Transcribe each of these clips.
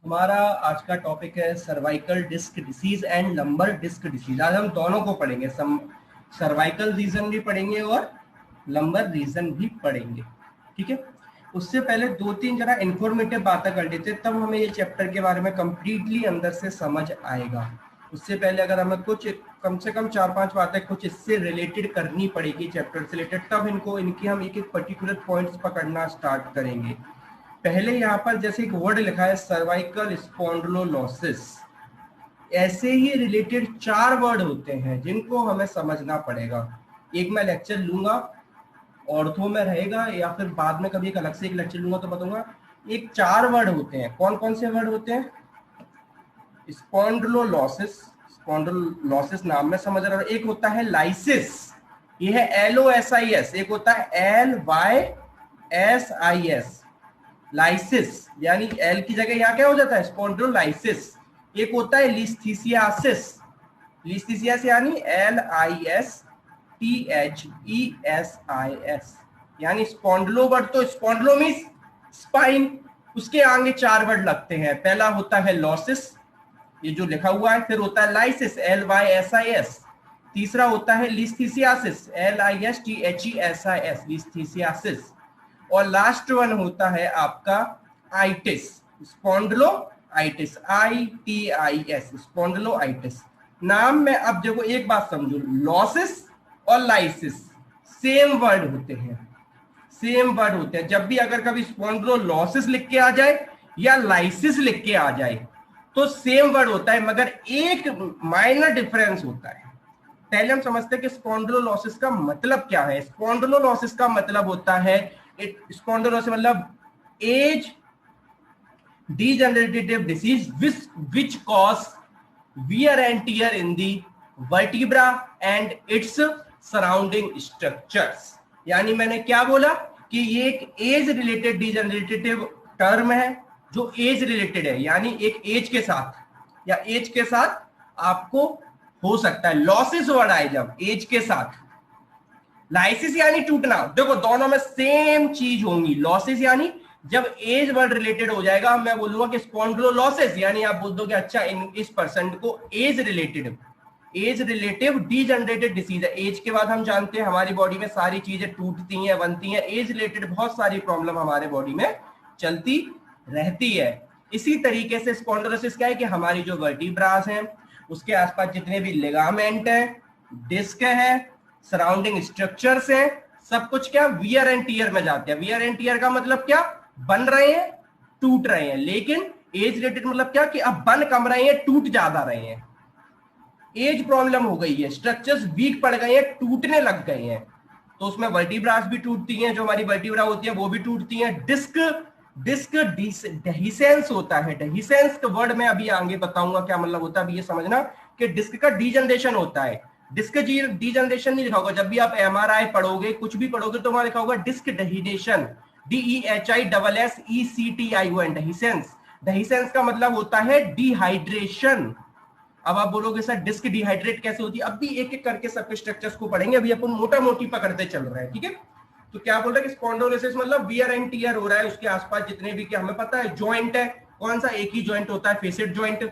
हमारा आज का टॉपिक है cervical disc disease and lumbar disc disease. आज हम दोनों को पढ़ेंगे, सर्वाइकल रीजन भी पढ़ेंगे और लंबर रीजन भी पढ़ेंगे। ठीक है, उससे पहले दो तीन जरा इंफॉर्मेटिव बातें कर लेते, तब हमें ये चैप्टर के बारे में कंप्लीटली अंदर से समझ आएगा। उससे पहले अगर हमें कुछ कम से कम 4-5 बातें कुछ इससे रिलेटेड करनी पड़ेगी, चैप्टर से रिलेटेड, तब इनकी हम एक एक पर्टिकुलर पॉइंट्स पकड़ना स्टार्ट करेंगे। पहले यहाँ पर जैसे एक वर्ड लिखा है सर्वाइकल स्पॉन्डिलोलिसिस, ऐसे ही रिलेटेड 4 वर्ड होते हैं जिनको हमें समझना पड़ेगा। एक मैं लेक्चर लूंगा, ऑर्थो में रहेगा, या फिर बाद में कभी एक अलग से एक लेक्चर लूंगा तो बताऊंगा। एक 4 वर्ड होते हैं। कौन कौन से वर्ड होते हैं? स्पॉन्डिलोलिसिस, स्पॉन्डिलोलिसिस नाम में समझ रहा हूं। एक होता है लाइसिस, ये है LOSIS। एक होता है LYSIS, लाइसिस, यानी एल की जगह यहाँ क्या हो जाता है? स्पॉन्डिलोलाइसिस। एक होता है लिस्थीसियासिस, लिस्थीसियासिस यानी LISTHESIS, यानी स्पॉन्डिलो वर्ड तो स्पॉन्डिलो मींस स्पाइन, उसके आगे 4 वर्ड लगते हैं। पहला होता है लॉसिस, ये जो लिखा हुआ है। फिर होता है लाइसिस, LYSIS। तीसरा होता है लिस्थीसियासिस, LISTHESIS, लिस्थीसियासिस। और लास्ट वन होता है आपका आइटिस, स्पॉन्डिलोआइटिस, ITIS, स्पॉन्डिलोआइटिस। नाम में अब देखो एक बात समझो, लॉसिस और लाइसिस सेम वर्ड होते हैं, सेम वर्ड होते हैं। जब भी अगर कभी स्पॉन्डिलोलिसिस लिख के आ जाए या लाइसिस लिख के आ जाए तो सेम वर्ड होता है, मगर एक माइनर डिफरेंस होता है। पहले हम समझते हैं कि स्पॉन्डिलोलिसिस का मतलब क्या है। स्पॉन्डिलोलिसिस का मतलब होता है, स्पॉन्डिलोलिसिस मतलब as degenerative disease which cause wear and tear in the vertebra and its surrounding structures। यानी मैंने क्या बोला कि ये एक एज रिलेटेड डिजेनरेटिव टर्म है, जो एज रिलेटेड है, यानी एक एज के साथ या एज के साथ आपको हो सकता है। लॉसिस वर्ड आए जब एज के साथ, लाइसिस यानी टूटना, देखो दोनों में सेम चीज होंगी। लॉसिस यानी जब एज वर्ड रिलेटेड हो जाएगा, मैं बोलूंगा कि स्पॉन्डिलोलिसिस, यानी आप बोल दो कि अच्छा इस पर्सन को age related, age relative degenerated disease है। एज के बाद हम जानते हैं हमारी बॉडी में सारी चीजें टूटती हैं, बनती हैं। एज रिलेटेड बहुत सारी प्रॉब्लम हमारे बॉडी में चलती रहती है। इसी तरीके से स्पॉन्डिलोलिसिस क्या है कि हमारी जो वर्टिब्रास हैं उसके आसपास जितने भी लिगामेंट है, डिस्क है, सराउंडिंग स्ट्रक्चर्स हैं, सब कुछ क्या वियर एंड टीयर में जाते हैं। वियर एंड टीयर का मतलब क्या? बन रहे हैं, टूट रहे हैं। लेकिन एज रिलेटेड मतलब क्या कि अब बन कम रहे हैं, टूट ज्यादा रहे हैं। एज प्रॉब्लम हो गई है, स्ट्रक्चर्स वीक पड़ गए हैं, टूटने लग गए हैं, तो उसमें वर्टिब्रास भी टूटती हैं, जो हमारी वर्टिब्रा होती है वो भी टूटती हैं। डिस्क डेहिसेंस होता है। डेहिसेंस का वर्ड मैं अभी आगे बताऊंगा क्या मतलब होता है। अभी ये समझना कि डिस्क का डीजनरेशन होता है। डिस्क डीजनरेशन नहीं लिखा होगा, जब भी आप MRI पढ़ोगे, कुछ भी पढ़ोगे, तो वहां लिखा होगा डिस्क डेहिडेशन, DEHISSECTION, डेहिसेंस। डेहिसेंस का मतलब होता है डिहाइड्रेशन। अब आप बोलोगे सर डिस्क डिहाइड्रेट कैसे होती है? अब भी एक एक करके सबके स्ट्रक्चर्स को पढ़ेंगे, अभी अपन मोटा मोटी पकड़ते चल रहे हैं। ठीक है, तो क्या बोल रहे हैं कि स्पॉन्डिलोलिसिस मतलब वियर एंड टियर हो रहा है उसके आसपास जितने भी, क्या हमें पता है जॉइंट है, कौन सा? एक ही जॉइंट होता है, फेसेट जॉइंट।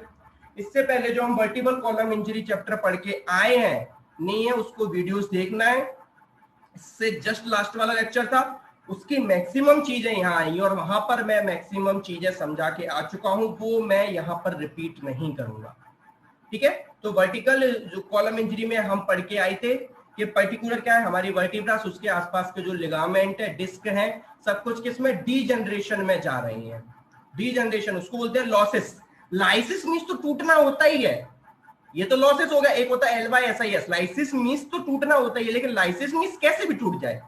इससे पहले जो हम वर्टिब्रल कॉलम इंजरी चैप्टर पढ़ के आए हैं, नहीं है उसको वीडियोस देखना है। इससे जस्ट लास्ट वाला लेक्चर था, उसकी मैक्सिमम चीजें यहाँ आई और वहां पर मैं मैक्सिमम चीजें समझा के आ चुका हूं, वो मैं यहाँ पर रिपीट नहीं करूंगा। ठीक है, तो वर्टिकल जो कॉलम इंजरी में हम पढ़ के आए थे कि पर्टिकुलर क्या है, हमारी वर्टिब्रास, उसके आसपास के जो लिगामेंट है, डिस्क है, सब कुछ किसमें? डीजनरेशन में जा रही है। डीजनरेशन उसको बोलते हैं लॉसिस। लाइसिस मींस तो टूटना होता ही है, ये तो लॉसिस हो गया। एक होता है LYSIS, लाइसिस मींस तो टूटना होता ही है, लेकिन लाइसिस मींस कैसे भी टूट जाए।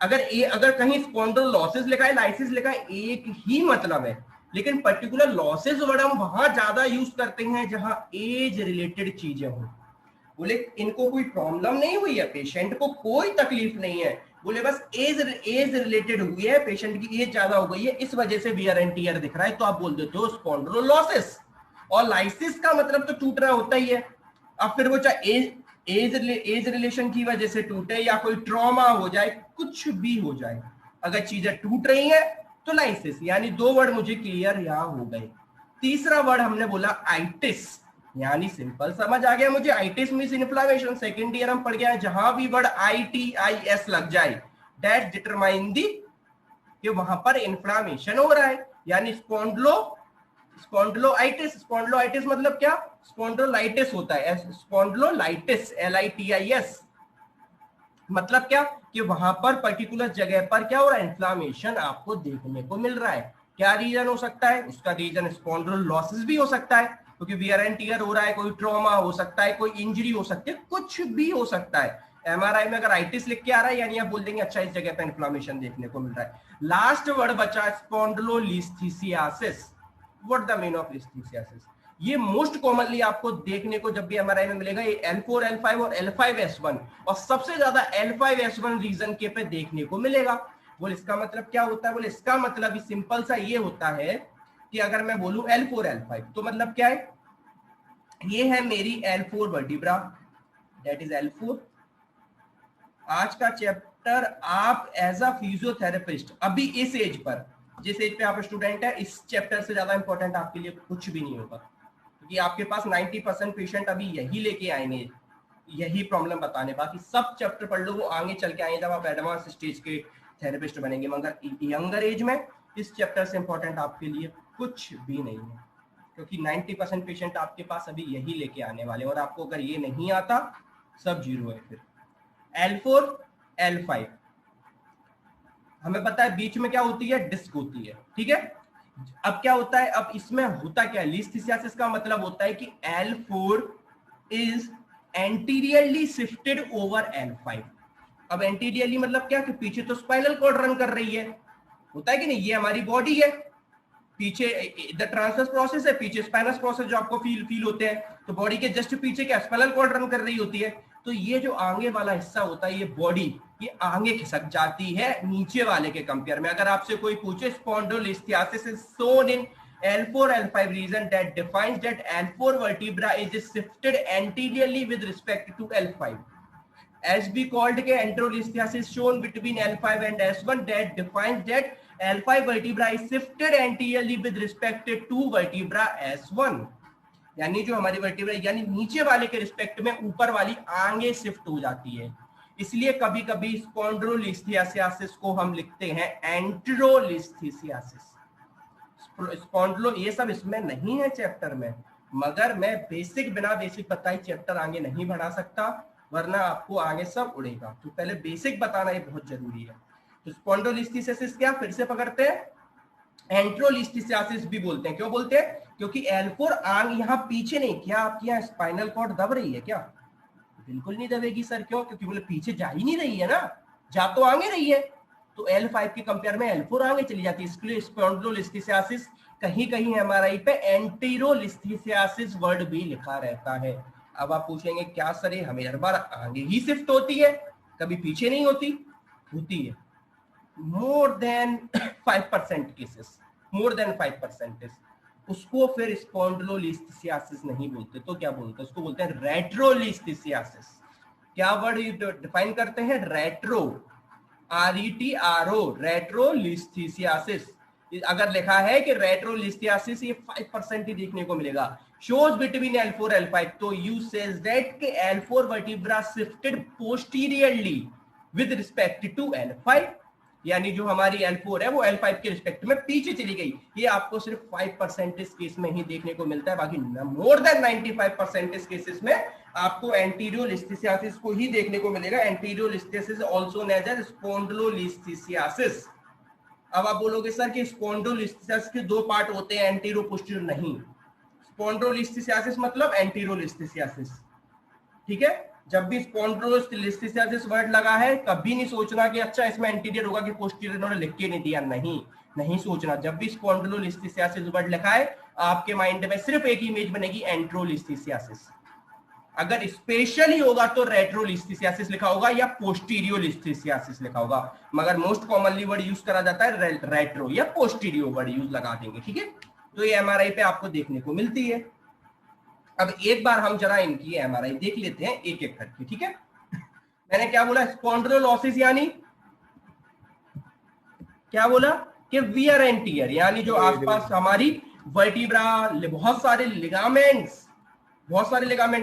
अगर कहीं स्पॉन्डिलोलिसिस लिखा है, लाइसिस लिखा है, एक ही मतलब है। लेकिन पर्टिकुलर लॉसेस वर्ड हम वहां ज्यादा यूज करते हैं जहां एज रिलेटेड चीजें हो। बोले इनको कोई प्रॉब्लम नहीं हुई है, पेशेंट को कोई तकलीफ नहीं है, बोले बस एज रिलेटेड हुई है, पेशेंट की एज ज्यादा हो गई है, इस वजह से वियर एंड टियर दिख रहा है, तो आप बोल देते हो स्पॉन्डिलोलिसिस। और लाइसिस का मतलब तो टूटना होता ही है। अब फिर वो चाहे एज रिलेशन की वजह से टूटे या कोई ट्रॉमा हो जाए, कुछ भी हो जाए, अगर चीजें टूट रही हैं तो लाइसिस। यानी 2 वर्ड मुझे क्लियर यहां हो गए। तीसरा वर्ड हमने बोला आइटिस, यानी सिंपल समझ आ गया मुझे, itis means inflammation. Second year हम पढ़ गया है, जहां भी वर्ड ITIS लग जाए दैट डिटरमाइन दी कि वहां पर इन्फ्लामेशन हो रहा है, यानी स्पॉन्डिलोआइटिस। स्पॉन्डिलोआइटिस मतलब क्या? स्पॉन्डिलोलाइटिस होता है, स्पॉन्डिलोलाइटिस LITIS मतलब क्या कि वहां पर पर्टिकुलर जगह पर क्या हो रहा है, इन्फ्लामेशन आपको देखने को मिल रहा है। क्या रीजन हो सकता है? उसका रीजन स्पॉन्डिलोलिसिस भी हो सकता है, क्योंकि वियर एंड टियर हो रहा है, कोई ट्रॉमा हो सकता है, कोई इंजरी हो सकती है, कुछ भी हो सकता है। MRI में अगर आइटिस लिख के आ रहा है, यानी आप बोल देंगे अच्छा इस जगह पर इन्फ्लामेशन देखने को मिल रहा है। लास्ट वर्ड बचा spondylolisthesis. What the mean of listhesis? ये मोस्ट कॉमनली आपको देखने को जब भी MRI में मिलेगा, ये L4, L5 और L5S1, और सबसे ज्यादा L5S1 रीजन के पे देखने को मिलेगा। बोल इसका मतलब क्या होता है? बोले इसका मतलब सिंपल सा ये होता है कि अगर मैं बोलूं L4, L5 तो मतलब क्या है, ये है मेरी L4 vertebra, that is L4। आज का चैप्टर आप एज अ फिजियोथेरेपिस्ट अभी इस एज पर, जिस एज पे आप स्टूडेंट है, इस चैप्टर से ज्यादा इंपॉर्टेंट आपके लिए कुछ भी नहीं होगा, क्योंकि आपके पास 90% पेशेंट अभी यही लेके आएंगे, यही प्रॉब्लम बताने। बाकी सब चैप्टर पढ़ लो, वो आगे चल के आएंगे जब आप एडवांस स्टेज के थेरेपिस्ट बनेंगे, मगर यंगर एज में इस चैप्टर से इंपॉर्टेंट आपके लिए कुछ भी नहीं है, क्योंकि 90% पेशेंट आपके पास अभी यही लेके आने वाले, और आपको अगर ये नहीं आता सब जीरो है। फिर L4, L5 हमें पता है बीच में क्या होती है, डिस्क होती है, ठीक है। अब क्या होता है, अब इसमें होता क्या है, लिस्थेसियासिस का मतलब होता है कि L4 is anteriorly shifted over L5। अब एंटीरियरली मतलब क्या, कि पीछे तो स्पाइनल कॉर्ड रन कर रही है, होता है कि नहीं, ये हमारी बॉडी है, पीछे द ट्रांसवर्स प्रोसेस है, पीछे स्पाइनस प्रोसेस जो आपको फील होते हैं, तो बॉडी के जस्ट पीछे क्या स्पाइनल कॉर्ड रन कर रही होती है। तो ये जो आगे वाला हिस्सा होता है, ये बॉडी, ये आगे खिसक जाती है नीचे वाले के कंपेयर में। अगर आपसे कोई पूछे spondylolisthesis is shown in L4, L5 region that defines that L4 vertebra is shifted anteriorly with respect to L5 as we called के enterolithesis shown between L5 and S1 that defines that L5 vertebra is shifted anteriorly with respect to vertebra S1। यानी जो हमारी vertebra यानी नीचे वाले के respect में ऊपर वाली आगे शिफ्ट हो जाती है। इसलिए कभी कभी स्पॉन्डिलोलिस्थेसिस को हम लिखते हैं एंटेरोलिस्थेसिस। स्पॉन्डिलो ये सब इसमें नहीं है चैप्टर में, मगर मैं बेसिक बिना बेसिक बताए चैप्टर आगे नहीं बढ़ा सकता, वरना आपको आगे सब उड़ेगा। तो पहले बेसिक बताना ये बहुत जरूरी है। तो स्पॉन्डिलोलिस्थेसिस क्या, फिर से पकड़ते हैं, एंटेरोलिस्थेसिस भी बोलते हैं। क्यों बोलते हैं? क्योंकि L4 आंग यहाँ पीछे नहीं, क्या आपकी यहाँ स्पाइनल कॉर्ड दब रही है क्या? बिल्कुल नहीं दबेगी सर। क्यों? क्योंकि बोले पीछे जा ही नहीं रही है ना, जा तो आगे रही है। तो L5 के कंपेयर में L4 आगे चली जाती है, इसलिए स्पॉन्डिलोलिस्थेसिस कहीं कहीं MRI पे एंटेरोलिस्थेसिस वर्ड भी लिखा रहता है। अब आप पूछेंगे क्या सर ये हमें हर बार आगे ही शिफ्ट होती है, कभी पीछे नहीं होती? होती है, more than 5% cases, more than 5%। उसको फिर स्पॉन्डिलोलिस्थेसिस नहीं बोलते, तो क्या बोलते हैं? उसको बोलते हैं रेट्रोलिस्थेसिस। क्या वर्ड डिफाइन करते हैं? Retro, RETRO, रेट्रोलिस्थेसिस। अगर लिखा है कि रेट्रोलिस्थेसिस, ये 5% ही देखने को मिलेगा। शोज बिटवीन L4 L5, तो यू सेज दैट कि L4 vertebra shifted posteriorly with respect to L5, यानी जो हमारी L4 है वो L5 के रिस्पेक्ट में पीछे चली गई। ये आपको सिर्फ 5% केस में ही देखने को मिलता है, बाकी मोर देन 95% केसेस में आपको एंटीरियोलिस्थेसिस को ही देखने को मिलेगा। एंटीरियोलिस्थेसिस आल्सो नोन एज स्पॉन्डिलोलिस्थेसिस। अब आप बोलोगे सर कि स्पॉन्डिलोलिस्थेसिस के दो पार्ट होते हैं, एंटीरो पोस्टीरियर नहीं। स्पॉन्डिलोलिस्थेसिस मतलब एंटीरियोलिस्थेसिस, ठीक है। जब भी स्पॉन्डिलोलिस्थेसिस वर्ड लगा है, कभी नहीं सोचना कि अच्छा इसमें एंटीरियर होगा कि पोस्टीरियर, इन्होंने लिख के नहीं दिया, नहीं सोचना। जब भी स्पॉन्डिलोलिस्थेसिस वर्ड लिखा है, आपके माइंड में सिर्फ एक इमेज बनेगी, एंटेरोलिस्थेसिस। अगर स्पेशली होगा तो रेट्रोलिस्थेसिस लिखा होगा या पोस्टीरियोलिस्थेसिस लिखा होगा, मगर मोस्ट कॉमनली वर्ड यूज करा जाता है रेट्रो या पोस्टीरियो वर्ड यूज लगा देंगे, ठीक है। तो ये MRI पे आपको देखने को मिलती है। अब एक बार हम जरा इनकी MRI देख लेते हैं एक एक करके, ठीक है। मैंने क्या बोला? स्पॉन्डिलोलिसिस यानी क्या बोला? कि वियर एंड टियर, यानी जो आसपास हमारी वर्टिब्रा, बहुत सारे ligaments,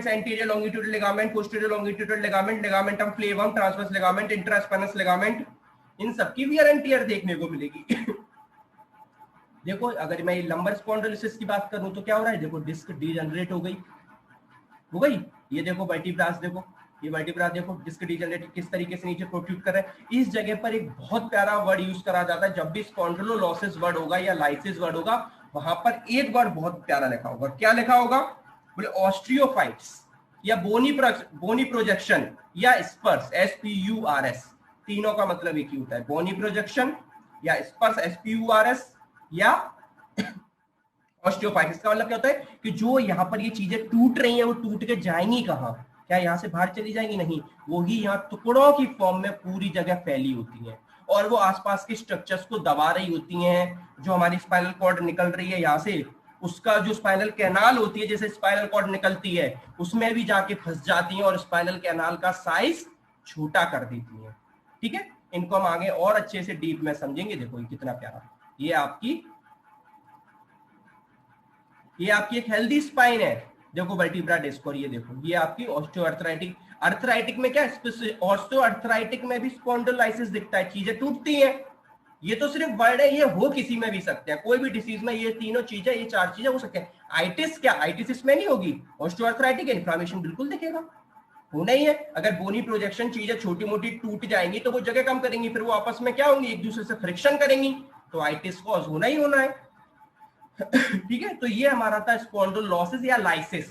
anterior longitudinal ligament, posterior longitudinal ligament, ligament of flavum, transverse ligament, interspinous ligament, इन सबकी वियर एंड टियर देखने को मिलेगी। देखो अगर मैं लंबर स्पॉन्डिलोसिस की बात करूं तो क्या हो रहा है, देखो डिस्क डीजनरेट हो गई। ये देखो वर्टिब्रास, देखो ये वर्टिब्रा, देखो डिस्क डीजनरेट किस तरीके से नीचे प्रोट्रूड कर रहा है। इस जगह पर एक बहुत प्यारा वर्ड यूज करा जाता है जब भी स्पॉन्डिलोलिसिस वर्ड होगा या लाइसिस वर्ड होगा, वहां पर एक वर्ड बहुत प्यारा लिखा होगा। क्या लिखा होगा, बोले ऑस्ट्रियोफाइट्स या बोनी प्रोजेक्शन या स्पर्स, SPURS, तीनों का मतलब एक ही होता है, बोनी प्रोजेक्शन या स्पर्स SPURS या ऑस्टियोफाइटिस। का मतलब क्या होता है कि जो यहाँ पर ये चीजें टूट रही हैं वो टूट के जाएंगी कहाँ, क्या यहाँ से बाहर चली जाएंगी, नहीं, वो ही यहाँ टुकड़ों की फॉर्म में पूरी जगह फैली होती हैं और वो आसपास के स्ट्रक्चर्स को दबा रही होती हैं। जो हमारी स्पाइनल कॉर्ड निकल रही है यहाँ से, उसका जो स्पाइनल कैनाल होती है, जैसे स्पाइनल कॉर्ड निकलती है उसमें भी जाके फंस जाती हैं और स्पाइनल कैनाल का साइज छोटा कर देती हैं। ठीक है, इनको हम आगे और अच्छे से डीप में समझेंगे। देखो ये कितना प्यारा, ये आपकी एक हेल्दी स्पाइन है, देखो वर्टिब्रा डिस्क, और ये देखो ये आपकी ऑस्टियोआर्थराइटिक। आर्थराइटिक में क्या, ऑस्टियोआर्थराइटिक में भी स्पॉन्डिलोलाइसिस दिखता है, चीजें टूटती हैं। ये तो सिर्फ वर्ड है, ये हो किसी में भी सकते हैं, कोई भी डिसीज में ये तीनों चीजें, ये चार चीजें हो सकते हैं। आइटिस क्या, आइटिस इसमें नहीं होगी, ऑस्टियोआर्थराइटिक इन्फ्लेमेशन बिल्कुल दिखेगा, होना ही है। अगर बोनी प्रोजेक्शन चीजें छोटी मोटी टूट जाएंगी तो वो जगह कम करेंगी, फिर वो आपस में क्या होंगी, एक दूसरे से फ्रिक्शन करेंगी, तो आइटिस कॉज होना ही होना है। ठीक है, तो ये हमारा था स्पॉन्डिलोलिसिस या लाइसिस,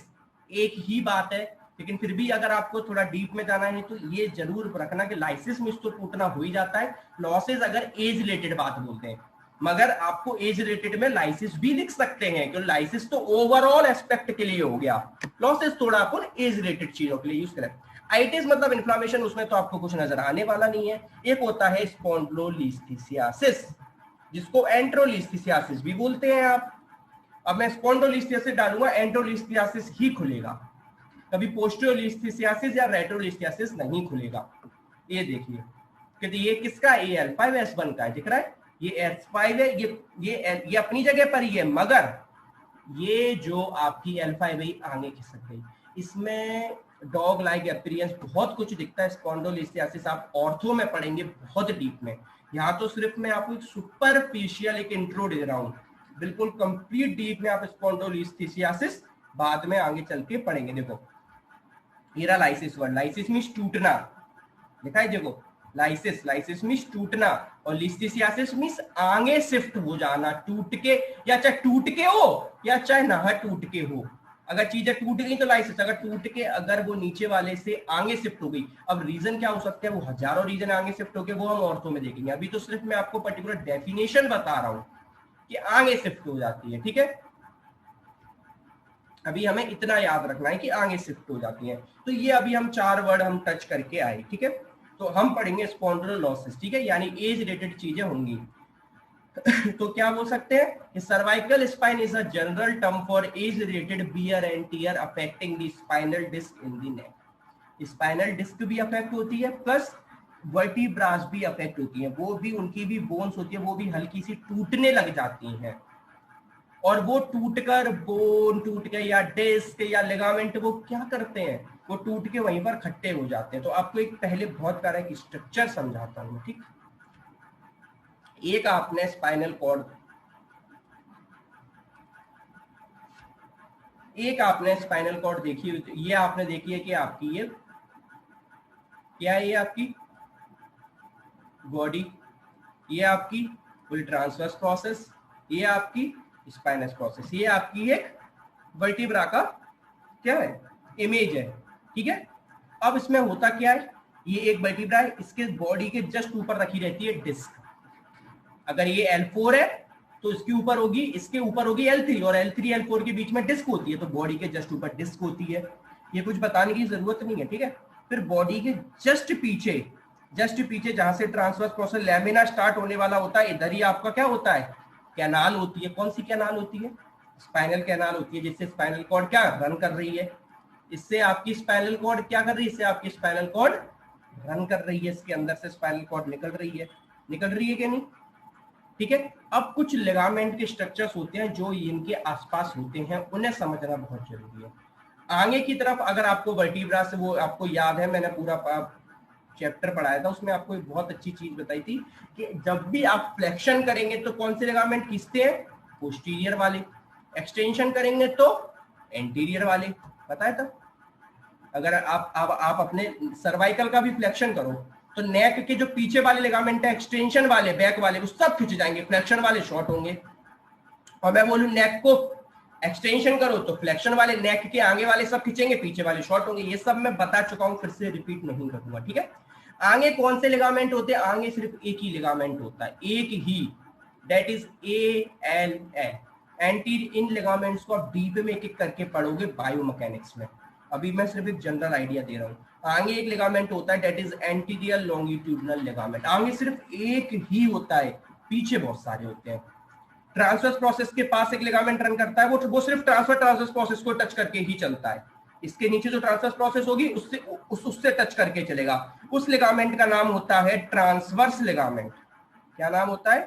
एक ही बात है, लेकिन फिर भी अगर आपको थोड़ा डीप में जाना है तो ये जरूर रखना कि लाइसिस में तो टूटना हो ही जाता है, लॉसिस अगर एज रिलेटेड बात बोलते हैं, मगर आपको एज रिलेटेड में लाइसिस भी लिख सकते हैं, क्योंकि लाइसिस तो ओवरऑल एस्पेक्ट के लिए हो गया, लॉसिस थोड़ा अपन एज रिलेटेड चीजों के लिए यूज करें। आइटिस मतलब इन्फ्लेमेशन, उसमें तो आपको कुछ नजर आने वाला नहीं है। एक होता है स्पॉन्डिलोलिस्थेसियासिस, जिसको एंट्रोलिस्थेसियासिस भी बोलते हैं आप। अब मैं स्पॉन्डिलोलिस्थेसिस डालूंगा, एंट्रोलिस्थेसियासिस ही खुलेगा, कभी पोस्टियोलिस्थेसियासिस या रेट्रोलिस्थेसिस नहीं खुलेगा। ये देखिए कि ये किसका, AL5S1 का दिख रहा है, ये S5 है, ये अपनी जगह पर ही है, मगर ये जो आपकी L5 है आगे खिसक गई, इसमें डॉग लाइक अपीयरेंस बहुत कुछ दिखता है। स्पॉन्डिलोलिस्थेसिस आप ऑर्थो में पढ़ेंगे बहुत डीप में, यहाँ तो सिर्फ मैं आपको एक सुपरफिशियल एक इंट्रो दे रहा हूँ, बिल्कुल कंप्लीट डीप में आप स्पॉन्डिलोलिस्थेसिस बाद में आगे चल के पढ़ेंगे। देखो ये रहा लाइसिस वर्ड, लाइसिस मींस टूटना, देखा है, देखो लाइसिस मींस टूटना, और लिस्थेसियासिस मींस आगे शिफ्ट हो जाना, टूट के, या चाहे टूट के हो या चाहे ना टूट के हो। अगर चीजें टूट गई तो लाइसिस, अगर टूट के अगर वो नीचे वाले से आगे शिफ्ट हो गई, अब रीजन क्या हो सकता है, वो हजारों रीजन आगे शिफ्ट हो गए, वो हम औरतों में देखेंगे। अभी तो सिर्फ मैं आपको पर्टिकुलर डेफिनेशन बता रहा हूं कि आगे शिफ्ट हो जाती है। ठीक है, अभी हमें इतना याद रखना है कि आगे शिफ्ट हो जाती है। तो ये अभी हम 4 वर्ड हम टच करके आए। ठीक है, तो हम पढ़ेंगे स्पॉन्डिलोलिसिस, ठीक है, यानी एज रिलेटेड चीजें होंगी। तो क्या बोल सकते हैं, cervical spine is a general term for age related wear and tear affecting the spinal disc in the neck. Spinal disc भी अफेक्ट होती है, प्लस वर्टिब्रास भी अफेक्ट होती है, वो भी, उनकी भी बोन्स होती है, वो भी हल्की सी टूटने लग जाती हैं, और वो टूटकर बोन टूट के या डिस्क या लिगामेंट वो क्या करते हैं, वो टूट के वहीं पर खट्टे हो जाते हैं। तो आपको एक पहले बहुत प्यारा एक स्ट्रक्चर समझाता हूं, ठीक। एक आपने स्पाइनल कॉर्ड, देखी, ये आपने देखी है कि आपकी ये क्या है, ये आपकी बॉडी, ये आपकी फुल ट्रांसवर्स प्रोसेस, ये आपकी स्पाइनस प्रोसेस, ये आपकी एक वर्टिब्रा का क्या है, इमेज है। ठीक है, अब इसमें होता क्या है, ये एक वर्टिब्रा है, इसके बॉडी के जस्ट ऊपर रखी रहती है डिस्क। अगर ये L4 है तो इसके ऊपर होगी, इसके ऊपर होगी L3, और L3 L4 के बीच में डिस्क होती है, तो बॉडी के जस्ट ऊपर डिस्क होती है। ये कुछ बताने की जरूरत नहीं है, ठीक है। फिर बॉडी के जस्ट पीछे जहां से ट्रांसवर्स प्रोसेस लैमिना स्टार्ट होने वाला होता है, इधर ही आपका क्या होता है, कैनाल होती है। कौन सी कैनाल होती है, स्पाइनल कैनाल होती है, जिससे स्पाइनल कॉर्ड क्या रन कर रही है, इससे आपकी स्पाइनल कॉर्ड क्या कर रही है, इससे आपकी स्पाइनल कॉर्ड रन कर रही है, इसके अंदर से स्पाइनल कॉर्ड निकल रही है कि नहीं, ठीक है। अब कुछ लिगामेंट के स्ट्रक्चर्स होते हैं जो इनके आसपास होते हैं, उन्हें समझना बहुत जरूरी है। आगे की तरफ अगर आपको वर्टिब्रा से, वो आपको याद है मैंने पूरा चैप्टर पढ़ाया था, उसमें आपको एक बहुत अच्छी चीज बताई थी कि जब भी आप फ्लेक्शन करेंगे तो कौन से लिगामेंट खींचते हैं, पोस्टीरियर वाले, एक्सटेंशन करेंगे तो एंटीरियर वाले, बताया था। अगर आप अपने सर्वाइकल का भी फ्लेक्शन करो तो नेक के जो पीछे वाले लिगामेंट है, एक्सटेंशन वाले, बैक वाले, वो सब खिंच जाएंगे, फ्लेक्शन वाले शॉर्ट होंगे। और मैं बोलूं नेक को एक्सटेंशन करो तो फ्लेक्शन वाले, नेक के आगे वाले सब खिंचेंगे, पीछे वाले शॉर्ट होंगे। ये सब मैं बता चुका हूं, फिर से रिपीट नहीं करूंगा, ठीक है। आगे कौन से लिगामेंट होते हैं, आगे सिर्फ एक ही लिगामेंट होता है, एक ही, दैट इज ALL, एंटीरियर। इन लिगामेंट्स को आप डीप में एक एक करके पढ़ोगे बायोमैकेनिक्स में, अभी मैं सिर्फ एक जनरल आइडिया दे रहा हूं। आगे एक लिगामेंट होता है that is anterior longitudinal ligament, आगे सिर्फ एक ही होता है, पीछे बहुत सारे होते हैं। ट्रांसवर्स प्रोसेस के पास एक लिगामेंट रन करता है, वो सिर्फ ट्रांसवर्स प्रोसेस को टच करके ही चलता है। इसके नीचे जो ट्रांसवर्स प्रोसेस होगी उससे टच करके चलेगा, उस लिगामेंट का नाम होता है ट्रांसवर्स लिगामेंट। क्या नाम होता है,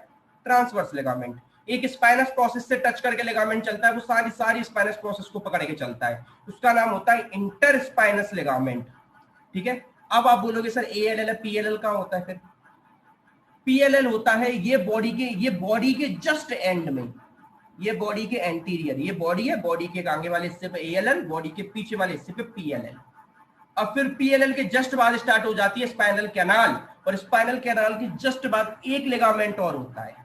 ट्रांसवर्स लिगामेंट। एक स्पाइनस प्रोसेस से टच करके लिगामेंट चलता है, वो सारी स्पाइनस प्रोसेस को पकड़ के चलता है, उसका नाम होता है इंटर स्पाइनस लिगामेंट, ठीक है। अब आप बोलोगे सर ALL PLL कहां होता है, फिर PLL होता है ये बॉडी के जस्ट एंड में, ये बॉडी के एंटीरियर, ये बॉडी है, बॉडी के आगे वाले हिस्से पे ALL, बॉडी के पीछे वाले हिस्से पे PLL। अब फिर PLL के जस्ट बाद स्टार्ट हो जाती है स्पाइनल कैनाल, और स्पाइनल कैनाल के जस्ट बाद एक लिगामेंट और होता है,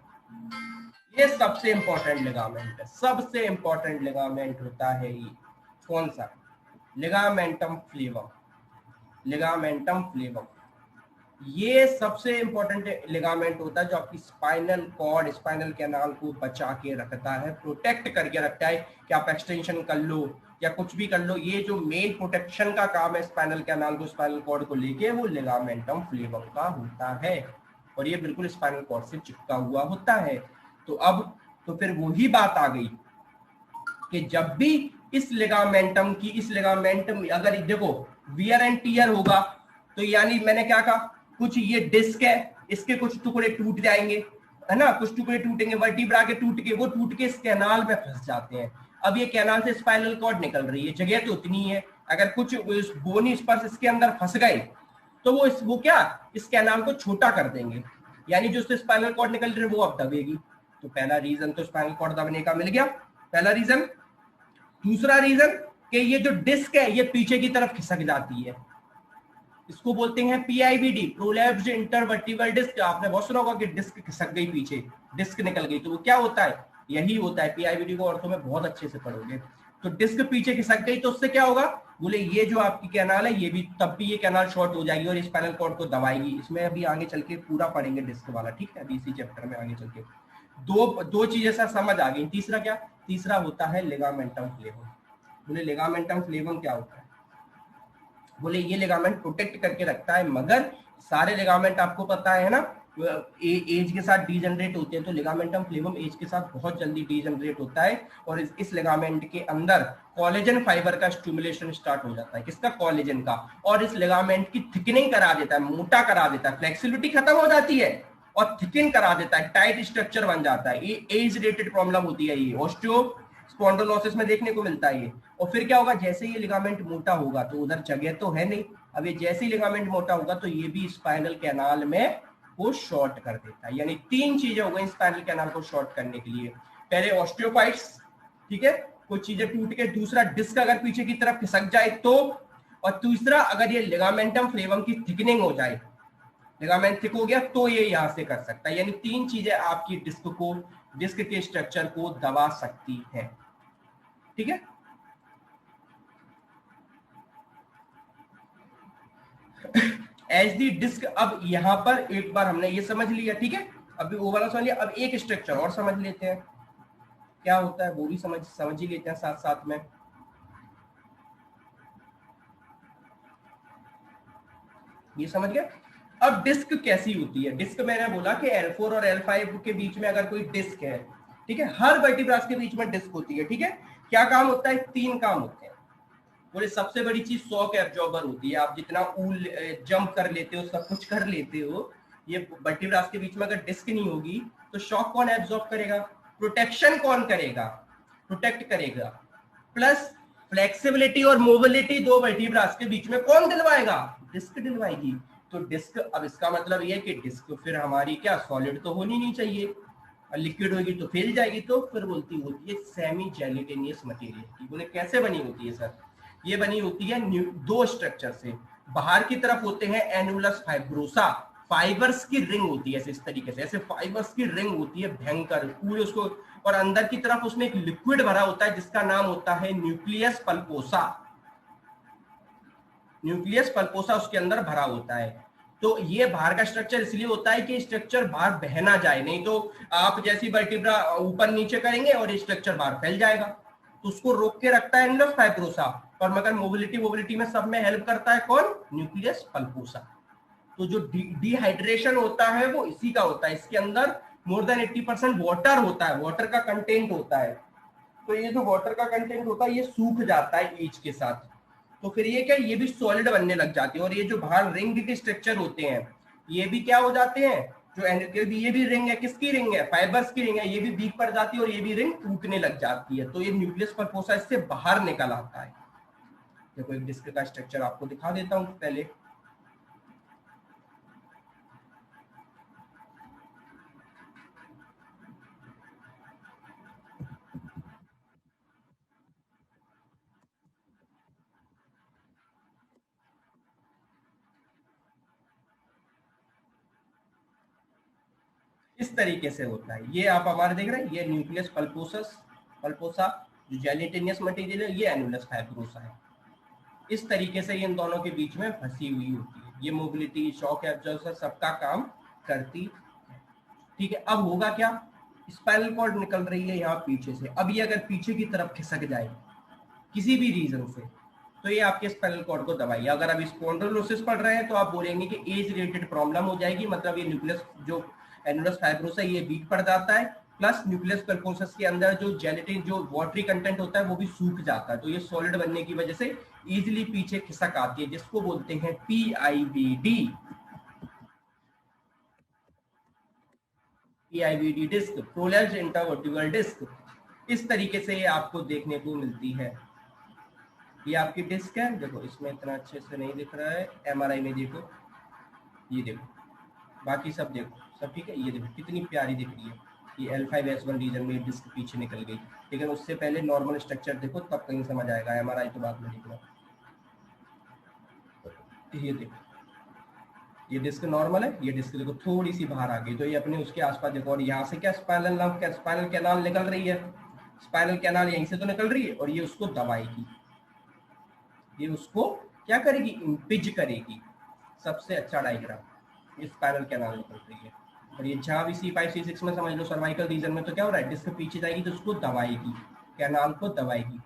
ये सबसे इंपॉर्टेंट लिगामेंट है, सबसे इंपॉर्टेंट लिगामेंट होता है ये, कौन सा, लिगामेंटम फ्लेवम, लिगामेंटम फ्लेवम। ये सबसे इंपॉर्टेंट लिगामेंट होता है जो आपकी स्पाइनल कॉर्ड, स्पाइनल कैनाल को बचा के रखता है, प्रोटेक्ट करके रखता है कि आप एक्सटेंशन कर लो या कुछ भी कर लो, ये जो मेन प्रोटेक्शन का काम है स्पाइनल कैनाल को, स्पाइनल कॉर्ड को लेके, वो लिगामेंटम फ्लेवम का होता है, और ये बिल्कुल स्पाइनल कॉर्ड से चिपका हुआ होता है। तो अब तो फिर वही बात आ गई कि जब भी इस लिगामेंटम की, इस लिगामेंटम अगर देखो वियर एंड टियर होगा, तो यानी मैंने क्या कहा, कुछ ये डिस्क है, इसके कुछ टुकड़े टूट जाएंगे, है ना, कुछ टुकड़े टूटेंगे, वर्टिब्रा के टूट के, वो टूट के इस कैनाल में फंस जाते हैं। अब ये कैनाल से स्पाइनल कॉर्ड निकल रही है, जगह तो उतनी है, अगर कुछ बोनी स्पर्श इसके अंदर फंस गए तो वो क्या, इस कैनाल को छोटा कर देंगे, यानी जो उससे स्पाइनल कॉर्ड निकल रही है वो अब दबेगी। तो पहला रीजन तो स्पाइनल कॉर्ड दबने का मिल गया, पहला रीजन। दूसरा रीजन कि ये जो डिस्क है ये पीछे की तरफ खिसक जाती है, इसको बोलते हैं PIVD, प्रोलैप्स्ड इंटरवर्टिब्रल डिस्क। आपने बहुत सुना होगा कि डिस्क खिसक गई, पीछे डिस्क निकल गई, तो वो क्या होता है, यही होता है। PIVD को ऑर्थो में बहुत अच्छे से पढ़ोगे। तो डिस्क पीछे खिसक गई तो उससे क्या होगा, बोले ये जो आपकी कैनाल है ये भी, तब भी ये कैनाल शॉर्ट हो जाएगी और स्पाइनल कॉर्ड को दबाएगी। इसमें अभी आगे चल के पूरा पढ़ेंगे डिस्क वाला, ठीक है, अभी इसी चैप्टर में आगे चल के दो चीजें सा समझ आ गई। तीसरा क्या, तीसरा होता है लिगामेंटम फ्लेवम। बोले लिगामेंटम फ्लेवम क्या होता है, बोले ये लिगामेंट प्रोटेक्ट करके रखता है, मगर सारे लिगामेंट आपको पता है ना एज के साथ डीजनरेट होते हैं, तो लिगामेंटम फ्लेवम एज के साथ बहुत जल्दी डीजनरेट होता है, और इस लिगामेंट के अंदर कोलेजन फाइबर का स्टिमुलेशन स्टार्ट हो जाता है, किसका, कोलेजन का, और इस लिगामेंट की थिकनिंग करा देता है, मोटा करा देता है, फ्लेक्सिबिलिटी खत्म हो जाती है और थिकन करा देता है, टाइट स्ट्रक्चर बन जाता है। ये एज रिलेटेड प्रॉब्लम होती है, ये ऑस्टियोस्पोंडिलोसिस में देखने को मिलता है ये। और फिर क्या होगा, जैसे ये लिगामेंट मोटा होगा तो उधर जगह तो है नहीं, अब ये जैसे ही लिगामेंट मोटा होगा तो ये भी स्पाइनल कैनाल में को शॉर्ट कर देता है। यानी तीन चीजें हो गई स्पाइनल कैनाल को शॉर्ट करने के लिए, पहले ऑस्टियोफाइट्स, ठीक है, कुछ चीजें टूट के, दूसरा डिस्क अगर पीछे की तरफ खिसक जाए तो, और तीसरा अगर ये लिगामेंटम फ्लेवम की थिकनिंग हो जाए, लिगामेंट थिक हो गया तो ये यहां से कर सकता है। यानी तीन चीजें आपकी डिस्क के स्ट्रक्चर को दबा सकती है, ठीक है। एज दी डिस्क, अब यहां पर एक बार हमने ये समझ लिया, ठीक है, अभी वो वाला समझ लिया, अब एक स्ट्रक्चर और समझ लेते हैं क्या होता है, वो भी समझ ही लेते हैं साथ साथ में। ये समझ गए। अब डिस्क कैसी होती है, डिस्क मैंने बोला कि L4 और L5 के बीच में अगर कोई डिस्क है, ठीक है, हर वर्टिब्रास के बीच में डिस्क होती है, ठीक है। क्या काम होता है, तीन काम होते हैं। बोले सबसे बड़ी चीज शॉक एब्जॉर्बर होती है, आप जितना जंप कर लेते हो, सब कुछ कर लेते हो, ये वर्टिब्रास के बीच में अगर डिस्क नहीं होगी तो शॉक कौन एब्जॉर्ब करेगा, प्रोटेक्शन कौन करेगा, प्रोटेक्ट करेगा, प्लस फ्लेक्सिबिलिटी और मोबिलिटी दो वर्टिब्रास के बीच में कौन दिलवाएगा, डिस्क दिलवाएगी। तो डिस्क, अब इसका मतलब ये है कि डिस्क फिर हमारी क्या सॉलिड तो होनी नहीं चाहिए, और लिक्विड होगी तो फैल जाएगी, तो फिर बोलती होती है सेमी जेलिटेनियस मटेरियल की। बोले कैसे बनी होती है सर, ये बनी होती है दो स्ट्रक्चर से। बाहर की तरफ होते हैं एनुलस फाइब्रोसा, फाइबर्स की रिंग होती है इस तरीके से, ऐसे फाइबर्स की रिंग होती है भयंकर पूरे उसको, और अंदर की तरफ उसमें एक लिक्विड भरा होता है जिसका नाम होता है न्यूक्लियस पल्पोसा। न्यूक्लियस पल्पोसा उसके अंदर भरा होता है। तो ये बाहर का स्ट्रक्चर इसलिए होता है कि स्ट्रक्चर बाहर बह ना जाए, नहीं तो आप जैसी वर्टिब्रा ऊपर नीचे करेंगे और ये स्ट्रक्चर बाहर फैल जाएगा, तो उसको रोक के रखता है एनुलस फाइब्रोसा। और मगर मोबिलिटी में सब में हेल्प करता है कौन, न्यूक्लियस पल्पोसा। तो जो डिहाइड्रेशन होता है वो इसी का होता है, इसके अंदर मोर देन 80% वाटर होता है, वाटर का कंटेंट होता है। तो ये जो वाटर का कंटेंट होता है ये सूख जाता है एज के साथ, तो फिर ये क्या, ये भी सॉलिड बनने लग जाती है। और ये जो बाहर रिंग के स्ट्रक्चर होते हैं ये भी क्या हो जाते हैं, जो ये भी रिंग है, किसकी रिंग है, फाइबर्स की रिंग है, ये भी वीक पड़ जाती है और ये भी रिंग टूटने लग जाती है। तो ये न्यूक्लियस पल्पोसा इससे बाहर निकल आता है। देखो एक डिस्क का स्ट्रक्चर आपको दिखा देता हूं पहले। इस तरीके से होता है, ये आप हमारे देख रहे हैं, ये न्यूक्लियस पल्पोसा जो जेलिटेनियस मटेरियल है, ये एनुलस फाइब्रोसा है। इस तरीके से इन दोनों के बीच में फंसी हुई होती है, ये मोबिलिटी, शॉक एब्जॉर्प्शन सबका काम करती। ठीक है, अब होगा क्या, स्पाइनल कॉर्ड निकल रही है यहाँ पीछे से, अब ये अगर पीछे की तरफ खिसक जाए किसी भी रीजन से तो ये आपके स्पाइनल कॉर्ड को दबाइए। अगर अभी स्पॉन्डिलोसिस पढ़ रहे हैं तो आप बोलेंगे कि एज रिलेटेड प्रॉब्लम हो जाएगी, मतलब ये न्यूक्लियस जो एनुलस फाइब्रोसा ये वीक पड़ जाता है, प्लस न्यूक्लियस पल्पोसस के अंदर जो जेलेटिन जो वाटरी कंटेंट होता है वो भी सूख जाता है, तो ये सॉलिड बनने की वजह से इजीली पीछे खिसक आती है, जिसको बोलते हैं पीआईवीडी। पीआईवीडी डिस्क, प्रोलैप्स्ड इंटरवर्टिब्रल डिस्क, इस तरीके से ये आपको देखने को मिलती है। ये आपकी डिस्क है, देखो इसमें इतना अच्छे से नहीं दिख रहा है, एमआरआई में देखो, ये देखो, बाकी सब देखो सब ठीक है, ये देखो कितनी प्यारी दिख रही है, ये L5S1 रीजन में डिस्क पीछे निकल गई। लेकिन उससे पहले नॉर्मल स्ट्रक्चर देखो तब कहीं समझ आएगा, एमआरआई तो बाद में देखना। ये देखो ये डिस्क नॉर्मल है, ये डिस्क देखो थोड़ी सी बाहर आ गई, तो ये अपने उसके आसपास देखो, और यहाँ से क्या स्पाइनल नर्व, क्या स्पाइनल कैनाल निकल रही है, स्पाइनल कैनाल यहीं से तो निकल रही है, और ये उसको दबाएगी, ये उसको क्या करेगी, इंपिज करेगी। सबसे अच्छा डायग्राम, ये स्पाइनल कैनाल निकल रही है, और ये जहां भी C5 C6 में समझ लो सर्वाइकल रीजन में, तो क्या हो रहा है, डिस्क पीछे जाएगी तो उसको दबाएगी, कैनाल को दबाएगी।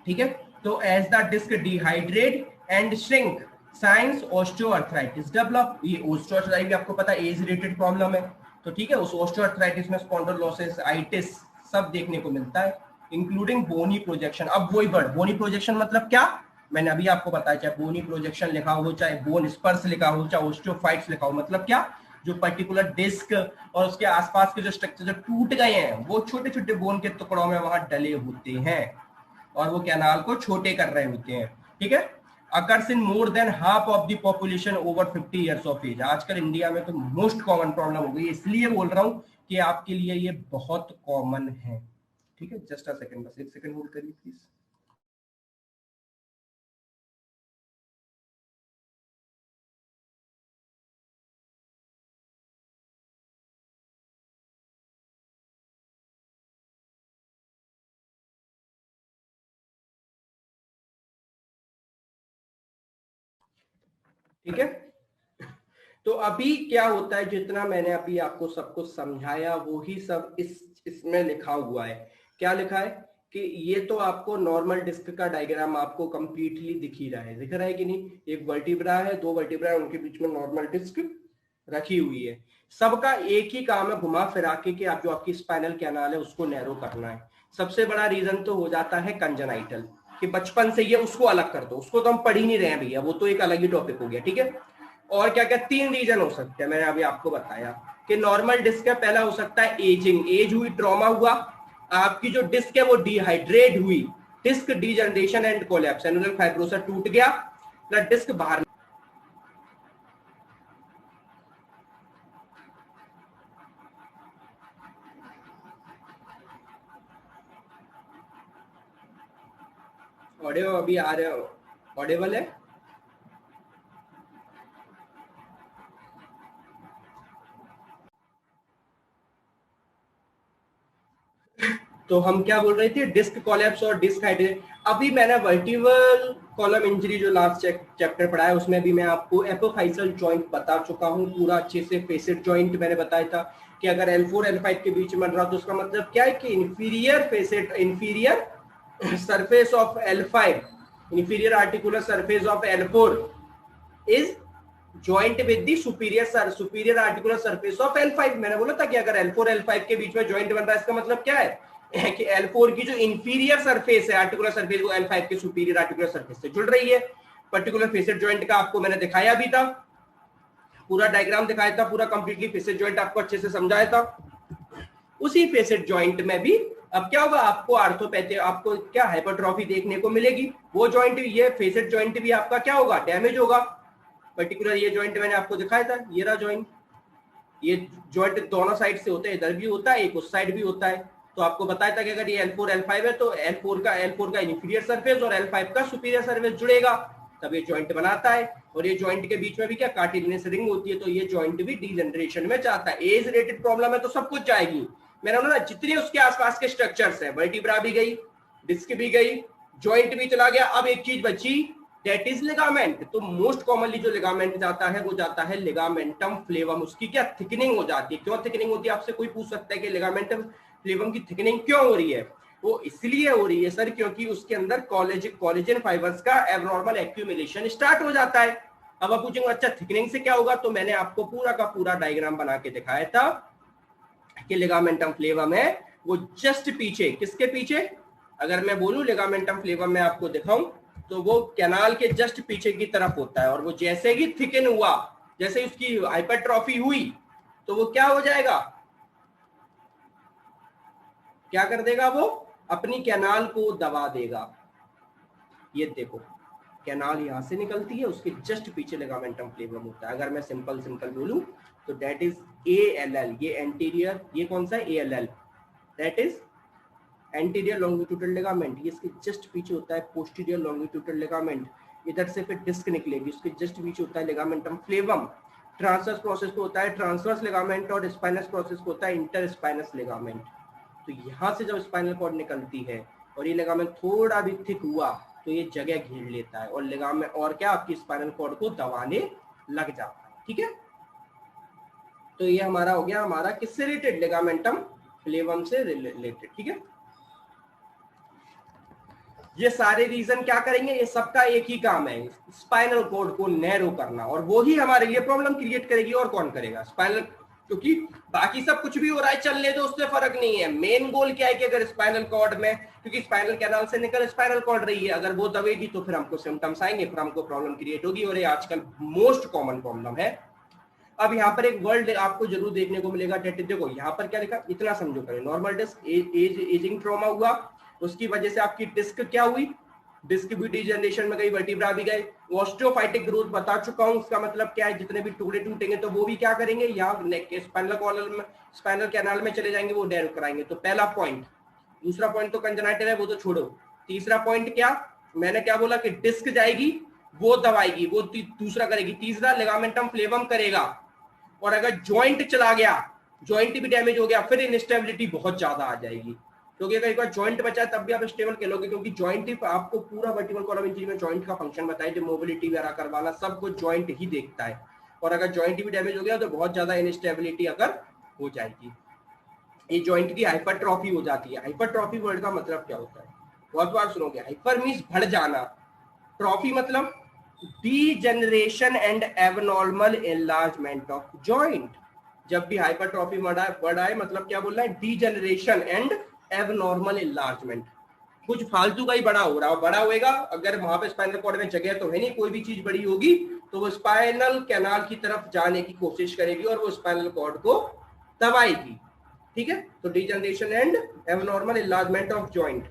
ठीक है, तो as the disc dehydrate and shrink signs osteoarthritis develop. ये ऑस्टियोआर्थराइटिस भी आपको पता है एज रिलेटेड प्रॉब्लम है, तो ठीक है, उस ऑस्टियोआर्थराइटिस में स्पॉन्डिलोसिस, आइटिस सब देखने को मिलता है, इंक्लूडिंग बोनी प्रोजेक्शन। अब वही वर्ड बोनी प्रोजेक्शन मतलब क्या, मैंने अभी आपको बताया, चाहे बोनी प्रोजेक्शन लिखा हो, चाहे बोन स्पर्स लिखा हो, चाहे ओस्टियोफाइट्स लिखा हो, मतलब क्या, जो पर्टिकुलर डिस्क और उसके आसपास के जो स्ट्रक्चर जो टूट गए हैं वो छोटे छोटे बोन के टुकड़ों में वहां डले होते हैं और वो कैनाल को छोटे कर रहे होते हैं। ठीक है, occurs in more than half of the population over 50 years of age. आजकल इंडिया में तो मोस्ट कॉमन प्रॉब्लम हो गई, इसलिए बोल रहा हूं कि आपके लिए ये बहुत कॉमन है। ठीक है, जस्ट अ सेकंड, बस एक सेकंड होल्ड करिए प्लीज। ठीक है, तो अभी क्या होता है, जितना मैंने अभी आपको सबको समझाया वो ही सब इसमें लिखा हुआ है। क्या लिखा है कि ये तो आपको नॉर्मल डिस्क का डायग्राम आपको कंप्लीटली दिख ही रहा है, दिख रहा है कि नहीं, एक वर्टिब्रा है, दो वर्टिब्रा है, उनके बीच में नॉर्मल डिस्क रखी हुई है। सबका एक ही काम है, घुमा फिरा के कि आप जो आपकी स्पाइनल कैनाल है उसको नैरो करना है। सबसे बड़ा रीजन तो हो जाता है कंजेनाइटल, कि बचपन से ये उसको अलग कर दो, उसको तो हम पढ़ ही नहीं रहे हैं भैया, वो तो एक अलग ही टॉपिक हो गया। ठीक है, और क्या क्या 3 रीजन हो सकते हैं, मैंने अभी आपको बताया कि नॉर्मल डिस्क का पहला हो सकता है एजिंग, एज हुई, ट्रॉमा हुआ, आपकी जो डिस्क है वो डिहाइड्रेट हुई, disc degeneration and collapse, annular fibrosa टूट गया, प्लस डिस्क बाहर। ऑडियो अभी आ रहे हो, ऑडिबल है? तो हम क्या बोल रहे थे, डिस्क कोलैप्स और डिस्क हाइड्रेट। अभी मैंने वर्टिबल कॉलम इंजरी जो लास्ट चैप्टर पढ़ाया उसमें भी मैं आपको एपोफाइसल जॉइंट बता चुका हूँ पूरा अच्छे से। फेसेट जॉइंट मैंने बताया था कि अगर L4 L5 के बीच में बन रहा तो उसका मतलब क्या है कि inferior facet, inferior surface of L5, inferior articular surface of L4 is joint with the superior articular surface of L5। मैंने बोला था कि अगर L4 L5 के बीच में जॉइंट बन रहा है इसका मतलब क्या है कि L4 की जो इंफीरियर सरफेस है, आर्टिकुलर सरफेस, वो L5 के सुपीरियर आर्टिकुलर सरफेस से जुड़ रही है। पर्टिकुलर फेसेट जॉइंट का आपको मैंने दिखाया भी था, पूरा डायग्राम दिखाया था, पूरा कंप्लीटली फेसेट जॉइंट आपको अच्छे से समझाया था। उसी फेसेट जॉइंट में भी अब क्या होगा, आपको आर्थोपैथी, आपको क्या हाइपरट्रॉफी देखने को मिलेगी। वो जॉइंट, ये फेसेट जॉइंट भी आपका क्या होगा, डैमेज होगा। पर्टिकुलर ये जॉइंट मैंने आपको दिखाया था, ये रहा जॉइंट, ये जॉइंट दोनों साइड से होता है, इधर भी होता है, एक उस साइड भी होता है। तो आपको बताया था कि अगर ये L4 L5 है तो L4 का इंफीरियर सरफेस और L5 का सुपीरियर सरफेस जुड़ेगा, तब ये जॉइंट बनाता है। और ये जॉइंट के बीच में भी क्या कार्टिलेजिनस रिंग होती है, तो ये जॉइंट भी डीजनरेशन में जाता है। एज रिलेटेड प्रॉब्लम है तो सब कुछ जाएगी। मैंने बोला जितने उसके आसपास के स्ट्रक्चर्स है, वर्टिब्रा भी गई, डिस्क भी गई, जॉइंट भी चला गया, अब एक चीज बची, दैट इज लिगामेंट। तो मोस्ट कॉमनली जो लिगामेंट जाता है वो जाता है लिगामेंटम फ्लेवम। उसकी क्या थिकनिंग हो जाती है। क्यों थिकनिंग होती है, आपसे कोई पूछ सकता है कि लिगामेंटम फ्लेवम की थिकनिंग क्यों हो रही है। वो इसलिए हो रही है सर क्योंकि उसके अंदर कोलेजन फाइबर्स का एब्नॉर्मल एक्यूमुलेशन स्टार्ट हो जाता है। अब आप पूछेंगे अच्छा थिकनिंग से क्या होगा, तो मैंने आपको पूरा का पूरा डायग्राम बना के दिखाया था कि लिगामेंटम फ्लेवम है वो जस्ट पीछे, किसके पीछे, अगर मैं बोलूं लिगामेंटम फ्लेवम में आपको दिखाऊं तो वो कैनाल के जस्ट पीछे की तरफ होता है। और वो जैसे ही थिकन हुआ, जैसे उसकी हाइपरट्रॉफी हुई, तो वो क्या हो जाएगा, क्या कर देगा, वो अपनी कैनाल को दबा देगा। ये देखो कैनाल यहां से निकलती है, उसके जस्ट पीछे लिगामेंटम फ्लेवम होता है। अगर मैं सिंपल बोलूं तो दैट इज ALL, ये एंटीरियर, ये कौन सा है, ALL, that is anterior longitudinal ligament. ये इसके जस्ट पीछे होता है पोस्टीरियर लॉन्गिट्यूडल लिगामेंट। इधर से फिर डिस्क निकलेगी, उसके जस्ट पीछे होता है लिगामेंटम फ्लेवम। ट्रांसवर्स प्रोसेस को होता है ट्रांसवर्स लिगामेंट, और स्पाइनस प्रोसेस को होता है इंटर स्पाइनस लिगामेंट। तो यहाँ से जब स्पाइनल कॉर्ड निकलती है और ये लिगामेंट थोड़ा भी थिक हुआ तो ये जगह घेर लेता है और लिगामेंट और क्या आपकी स्पाइनल कॉर्ड को दबाने लग जाता है। ठीक है, तो ये हमारा हो गया, हमारा किससे रिलेटेड, लिगामेंटम फ्लेवम से रिलेटेड। ठीक है, ये सारे रीजन क्या करेंगे, ये सबका एक ही काम है, स्पाइनल कॉर्ड को नैरो करना, और वो ही हमारे लिए प्रॉब्लम क्रिएट करेगी। और कौन करेगा, स्पाइनल, क्योंकि बाकी सब कुछ भी हो रहा है चलने दो, उससे फर्क नहीं है। मेन गोल क्या है कि अगर स्पाइनल कॉर्ड में, क्योंकि स्पाइनल कैनाल से निकल स्पाइनल कॉर्ड रही है, अगर वो दबेगी तो फिर हमको सिम्टम्स आएंगे, फिर हमको प्रॉब्लम क्रिएट होगी, और ये आजकल मोस्ट कॉमन प्रॉब्लम है। अब यहाँ पर एक वर्ड आपको जरूर देखने को मिलेगा, देखो यहाँ पर क्या लिखा, इतना समझो करें, नॉर्मल डिस्क, एजिंग ट्रॉमा हुआ, उसकी वजह से आपकी डिस्क क्या हुई, डिस्क भी डिजनरेशन में गई, वर्टिब्रा भी गए। ऑस्टियोफाइटिक ग्रोथ बता चुका हूं, उसका मतलब क्या है, जितने भी टुकड़े टूटेंगे तो वो भी क्या करेंगे, यहाँ स्पाइनल कॉलम में, स्पाइनल कैनाल में चले जाएंगे, वो नैरो कराएंगे। तो पहला पॉइंट। दूसरा पॉइंट तो कंजनाइटिव है, वो तो छोड़ो। तीसरा पॉइंट क्या, मैंने क्या बोला कि डिस्क जाएगी, वो दबाएगी, वो दूसरा करेगी। तीसरा लिगामेंटम फ्लेवम करेगा, और अगर जॉइंट चला गया, जॉइंट भी डैमेज हो गया, फिर इनस्टेबिलिटी बहुत ज्यादा आ जाएगी। क्योंकि अगर एक बार जॉइंट बचा तब भी आप स्टेबल खेलोगे, क्योंकि जॉइंट ही आपको पूरा वर्टिकल कॉलम इंजरी में जॉइंट का फंक्शन बताया, जो मोबिलिटी वगैरह करवाना सब कुछ जॉइंट ही देखता है। और अगर जॉइंट भी डैमेज हो गया तो बहुत ज्यादा इनस्टेबिलिटी अगर हो जाएगी, ये जॉइंट की हाइपरट्रॉफी हो जाती है। हाइपरट्रॉफी वर्ड का मतलब क्या होता है, बहुत बार सुनोगे, हाइपर मींस बढ़ जाना, ट्रॉफी मतलब degeneration and abnormal enlargement of joint. जब भी हाइपरट्रॉफी वर्ड आए मतलब क्या बोल रहा है, डीजेनरेशन एंड एबनॉर्मल एनलार्जमेंट। कुछ फालतू का ही बड़ा हो रहा है, बड़ा होएगा अगर वहां पे स्पाइनल कॉर्ड में जगह तो है नहीं, कोई भी चीज बड़ी होगी तो वो स्पाइनल कैनाल की तरफ जाने की कोशिश करेगी और वो स्पाइनल कॉर्ड को दबाएगी। ठीक है, तो degeneration and abnormal enlargement of joint.